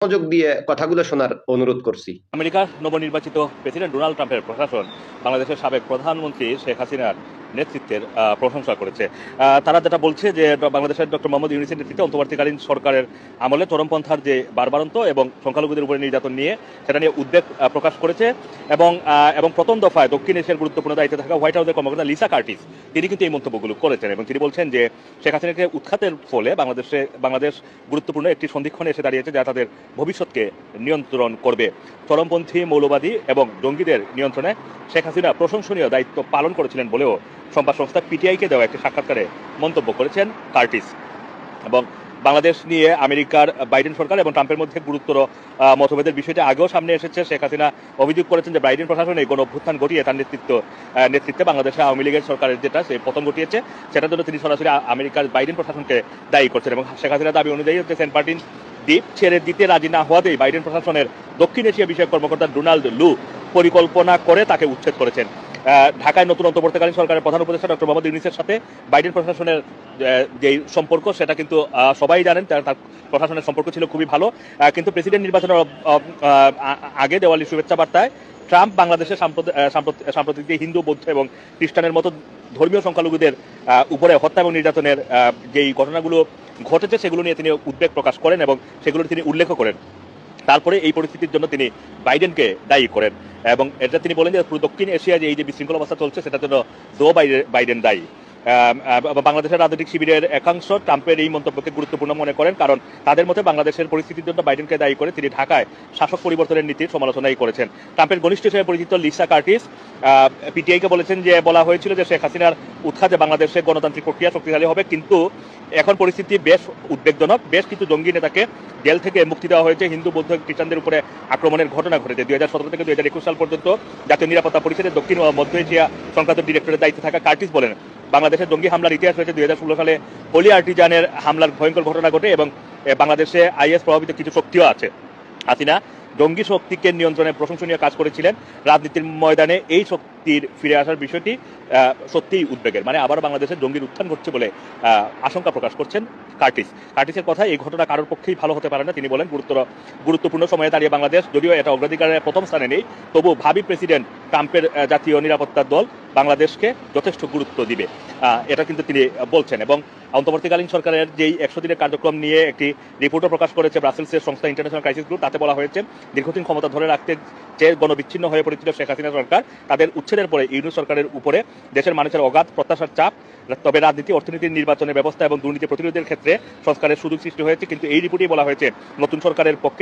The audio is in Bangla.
মনোযোগ দিয়ে কথাগুলো শোনার অনুরোধ করছি। আমেরিকার নবনির্বাচিত প্রেসিডেন্ট ডোনাল্ড ট্রাম্পের প্রশাসন বাংলাদেশের সাবেক প্রধানমন্ত্রী শেখ হাসিনার নেতৃত্বের প্রশংসা করেছে। তারা যেটা বলছে যে বাংলাদেশের ডক্টর মোহাম্মদ ইউনূসের নেতৃত্বে অন্তর্বর্তীকালীন সরকারের আমলে চরমপন্থার যে বারবারন্ত এবং সংখ্যালঘুদের উপরে নির্যাতন নিয়ে সেটা নিয়ে উদ্বেগ প্রকাশ করেছে। এবং প্রথম দফায় দক্ষিণ এশিয়ার গুরুত্বপূর্ণ দায়িত্বে থাকা হোয়াইট হাউসের কর্মকর্তা লিসা কার্টিস তিনি কিন্তু এই মন্তব্যগুলো করেছেন এবং তিনি বলছেন যে শেখ হাসিনাকে উৎখাতের ফলে বাংলাদেশ গুরুত্বপূর্ণ একটি সন্ধিক্ষণে এসে দাঁড়িয়েছে যা তাদের ভবিষ্যৎকে নিয়ন্ত্রণ করবে। চরমপন্থী মৌলবাদী এবং জঙ্গিদের নিয়ন্ত্রণে শেখ হাসিনা প্রশংসনীয় দায়িত্ব পালন করেছিলেন বলেও সংবাদ সংস্থা পিটিআইকে দেওয়া একটি সাক্ষাৎকারে মন্তব্য করেছেন কার্টিস। এবং বাংলাদেশ নিয়ে আমেরিকার বাইডেন সরকার এবং ট্রাম্পের মধ্যে গুরুতর মতভেদের বিষয়টি আগেও সামনে এসেছে। শেখ হাসিনা অভিযোগ করেছেন যে বাইডেন প্রশাসন এই গণ অভ্যুত্থান ঘটিয়ে তার নেতৃত্বে বাংলাদেশে আওয়ামী লীগের সরকারের যেটা সে পতন ঘটিয়েছে সেটার জন্য তিনি সরাসরি আমেরিকার বাইডেন প্রশাসনকে দায়ী করছেন। এবং শেখ হাসিনার দাবি অনুযায়ী হচ্ছে সেন্ট মার্টিন দ্বীপ ছেড়ে দিতে রাজি না হওয়াতেই বাইডেন প্রশাসনের দক্ষিণ এশিয়া বিষয়ক কর্মকর্তা ডোনাল্ড লু পরিকল্পনা করে তাকে উচ্ছেদ করেছেন। ঢাকায় নতুন অন্তর্বর্তীকালীন সরকারের প্রধান উপদেষ্টা ডক্টর মোহাম্মদ ইউনূসের সাথে বাইডেন প্রশাসনের যে সম্পর্ক সেটা কিন্তু সবাই জানেন, তার প্রশাসনের সম্পর্ক ছিল খুবই ভালো। কিন্তু প্রেসিডেন্ট নির্বাচনের আগে দেওয়ালি শুভেচ্ছা বার্তায় ট্রাম্প বাংলাদেশের সাম্প্রতিক যে হিন্দু, বৌদ্ধ এবং খ্রিস্টানের মতো ধর্মীয় সংখ্যালঘুদের উপরে হত্যা এবং নির্যাতনের যেই ঘটনাগুলো ঘটেছে সেগুলো নিয়ে তিনি উদ্বেগ প্রকাশ করেন এবং সেগুলো তিনি উল্লেখ করেন। তারপরে এই পরিস্থিতির জন্য তিনি বাইডেনকে দায়ী করেন এবং এটা তিনি বলেন যে পুরো দক্ষিণ এশিয়া যে এই যে বিশৃঙ্খল অবস্থা চলছে সেটার জন্য বাইডেন দায়ী। বাংলাদেশের রাজনৈতিক শিবিরের একাংশ ট্রাম্পের এই মন্তব্যকে গুরুত্বপূর্ণ মনে করেন, কারণ তাদের মতে বাংলাদেশের পরিস্থিতির জন্য বাইডেনকে দায়ী করে তিনি ঢাকায় শাসক পরিবর্তনের নীতির সমালোচনাই করেছেন। ট্রাম্পের ঘনিষ্ঠ হিসেবে পরিচিত লিসা কার্টিস পিটিআইকে বলেছেন যে বলা হয়েছিল যে শেখ হাসিনার উৎখাতে বাংলাদেশে গণতান্ত্রিক প্রক্রিয়া শক্তিশালী হবে, কিন্তু এখন পরিস্থিতি বেশ উদ্বেগজনক। বেশ কিছু জঙ্গি নেতাকে জেল থেকে মুক্তি দেওয়া হয়েছে। হিন্দু, বৌদ্ধ, খ্রিস্টানদের উপরে আক্রমণের ঘটনা ঘটেছে। 2017 থেকে 2021 সাল পর্যন্ত জাতীয় নিরাপত্তা পরিষদের দক্ষিণ ও মধ্য এশিয়া সংক্রান্ত ডিরেক্টরের দায়িত্বে থাকা কার্টিস বলেন বাংলাদেশের জঙ্গি হামলার ইতিহাস রয়েছে। 2016 সালে হোলি আর্টিজানের হামলার ভয়ঙ্কর ঘটনা ঘটে এবং বাংলাদেশে আইএস প্রভাবিত কিছু শক্তিও আছে। হাসিনা জঙ্গি শক্তিকে নিয়ন্ত্রণে প্রশংসনীয় কাজ করেছিলেন। রাজনীতির ময়দানে এই শক্তির ফিরে আসার বিষয়টি সত্যিই উদ্বেগের, মানে আবার বাংলাদেশের জঙ্গির উত্থান ঘটছে বলে আশঙ্কা প্রকাশ করছেন কার্টিসের কথা এই ঘটনা কারোর পক্ষেই ভালো হতে পারে না। তিনি বলেন গুরুত্বপূর্ণ সময়ে দাঁড়িয়ে বাংলাদেশ যদিও এটা অগ্রাধিকারের প্রথম স্থানে নেই, তবু ভাবি প্রেসিডেন্ট ট্রাম্পের জাতীয় নিরাপত্তা দল বাংলাদেশকে যথেষ্ট গুরুত্ব দিবে, এটা কিন্তু তিনি বলছেন। এবং অন্তর্বর্তীকালীন সরকারের যেই 100 দিনের কার্যক্রম নিয়ে একটি রিপোর্টও প্রকাশ করেছে ব্রাসেলসের সংস্থা ইন্টারন্যাশনাল ক্রাইসিস গ্রুপ। তাতে বলা হয়েছে দীর্ঘদিন ক্ষমতা ধরে রাখতে যে গণবিচ্ছিন্ন হয়ে পড়েছিল শেখ হাসিনা সরকার, তাদের উচ্ছেদের পরে ইউনূস সরকারের উপরে দেশের মানুষের অগাধ প্রত্যাশার চাপ, তবে রাজনীতি, অর্থনীতির, নির্বাচনের ব্যবস্থা এবং দুর্নীতি প্রতিরোধের ক্ষেত্রে সংস্কারের সুযোগ সৃষ্টি হয়েছে। কিন্তু এই রিপোর্টেই বলা হয়েছে নতুন সরকারের পক্ষে